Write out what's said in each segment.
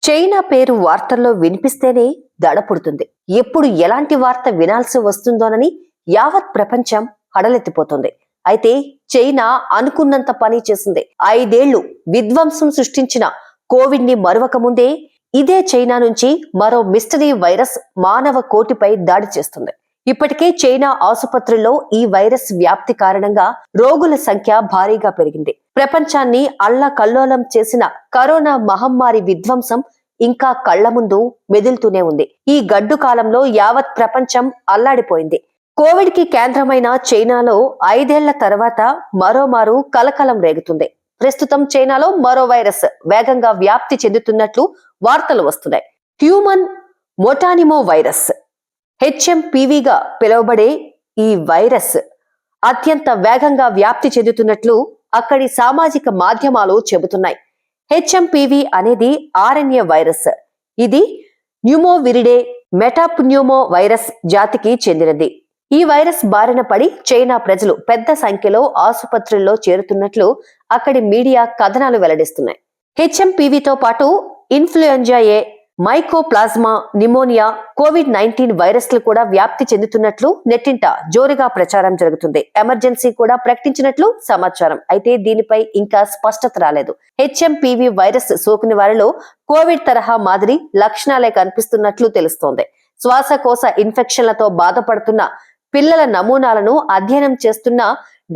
China పేరు వార్తల్లో వినిపిస్తేనే దడ పుడుతుంది. ఎప్పుడు ఎలాంటి వార్త వినాల్సి వస్తుందోనని యావత్ ప్రపంచం హడలెత్తిపోతుంది. అయితే చైనా అనుకున్నంత పని చేసింది. 5 ఏళ్లు విధ్వంసం సృష్టించిన కోవిడ్ ని మరువక ముందే ఇదే చైనా నుంచి మరో మిస్టరీ వైరస్ మానవ కోటిపై దాడి చేస్తుంది. ఇప్పటికే చైనా ఆసుపత్రుల్లో ఈ వైరస్ వ్యాప్తి కారణంగా రోగుల సంఖ్య భారీగా పెరిగింది. ప్రపంచాన్ని అల్లకల్లోలం చేసిన కరోనా మహమ్మారి విధ్వంసం ఇంకా కళ్ల ముందు మెదులుతూనే ఉంది. ఈ గడ్డు కాలంలో యావత్ ప్రపంచం అల్లాడిపోయింది. కోవిడ్ కి కేంద్రమైన చైనాలో 5 ఏళ్ల తర్వాత మరోమారు కలకలం రేగుతుంది. ప్రస్తుతం చైనాలో మరో వైరస్ వేగంగా వ్యాప్తి చెందుతున్నట్లు వార్తలు వస్తున్నాయి. హ్యూమన్ మొటానిమో వైరస్ HMPVగా పిలువబడే ఈ వైరస్ అత్యంత వేగంగా వ్యాప్తి చెందుతున్నట్లు అక్కడి సామాజిక మాధ్యమాలు చెబుతున్నాయి. HMPV అనేది RNA వైరస్. ఇది న్యూమోవిరిడే మెటాప్న్యూమో వైరస్ జాతికి చెందినది. ఈ వైరస్ బారిన పడి చైనా ప్రజలు పెద్ద సంఖ్యలో ఆసుపత్రుల్లో చేరుతున్నట్లు అక్కడి మీడియా కథనాలు వెల్లడిస్తున్నాయి. HMPVతో పాటు ఇన్ఫ్లుయెంజా ఏ, మైకోప్లాజ్మా నిమోనియా, COVID-19 వైరస్లు కూడా వ్యాప్తి చెందుతున్నట్లు నెట్టింట జోరుగా ప్రచారం జరుగుతుంది. ఎమర్జెన్సీ కూడా ప్రకటించినట్లు సమాచారం. అయితే దీనిపై ఇంకా స్పష్టత రాలేదు. HMPV వైరస్ సోకిన వారిలో కోవిడ్ తరహా మాదిరి లక్షణాలే కనిపిస్తున్నట్లు తెలుస్తోంది. శ్వాసకోశ ఇన్ఫెక్షన్లతో బాధపడుతున్న పిల్లల నమూనాలను అధ్యయనం చేస్తున్న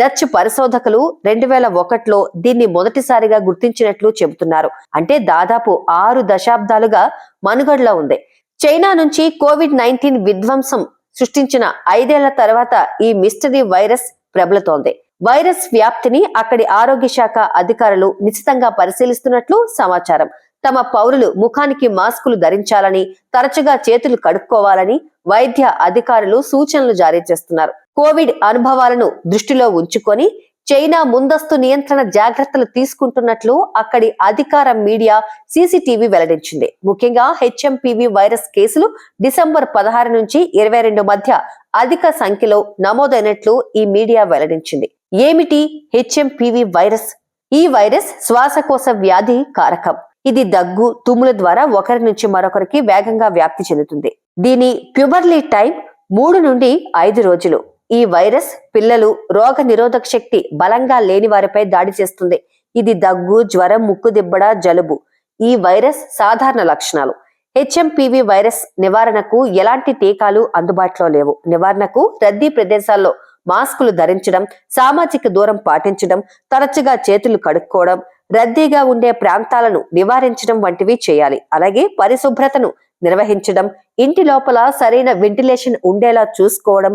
డచ్ పరిశోధకులు 2001లో దీన్ని మొదటిసారిగా గుర్తించినట్లు చెబుతున్నారు. అంటే దాదాపు 6 దశాబ్దాలుగా మనుగడలో ఉంది. చైనా నుంచి COVID-19 విధ్వంసం సృష్టించిన 5 ఏళ్ల తర్వాత ఈ మిస్టరీ వైరస్ ప్రబలుతోంది. వైరస్ వ్యాప్తిని అక్కడి ఆరోగ్య శాఖ అధికారులు నిశితంగా పరిశీలిస్తున్నట్లు సమాచారం. తమ పౌరులు ముఖానికి మాస్కులు ధరించాలని, తరచుగా చేతులు కడుక్కోవాలని వైద్య అధికారులు సూచనలు జారీ చేస్తున్నారు. కోవిడ్ అనుభవాలను దృష్టిలో ఉంచుకొని చైనా ముందస్తు నియంత్రణ జాగ్రత్తలు తీసుకుంటున్నట్లు అక్కడి అధికార మీడియా CCTV వెల్లడించింది. ముఖ్యంగా HMPV వైరస్ కేసులు డిసెంబర్ 16 నుంచి 22 మధ్య అధిక సంఖ్యలో నమోదైనట్లు ఈ మీడియా వెల్లడించింది. ఏమిటి HMPV వైరస్? ఈ వైరస్ శ్వాసకోశ వ్యాధి కారకం. ఇది దగ్గు, తుమ్ముల ద్వారా ఒకరి నుంచి మరొకరికి వేగంగా వ్యాప్తి చెందుతుంది. దీని ప్యూబర్లీ టైం 3 నుండి 5 రోజులు. ఈ వైరస్ పిల్లలు, రోగ నిరోధక శక్తి బలంగా లేని వారిపై దాడి చేస్తుంది. ఇది దగ్గు, జ్వరం, ముక్కు దిబ్బడ, జలుబు ఈ వైరస్ సాధారణ లక్షణాలు. HMPV వైరస్ నివారణకు ఎలాంటి టీకాలు అందుబాటులో లేవు. నివారణకు రద్దీ ప్రదేశాల్లో మాస్కులు ధరించడం, సామాజిక దూరం పాటించడం, తరచుగా చేతులు కడుక్కోవడం, రద్దీగా ఉండే ప్రాంతాలను నివారించడం వంటివి చేయాలి. అలాగే పరిశుభ్రతను నిర్వహించడం, ఇంటి లోపల సరైన వెంటిలేషన్ ఉండేలా చూసుకోవడం,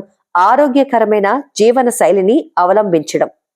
ఆరోగ్యకరమైన జీవన శైలిని అవలంబించడం.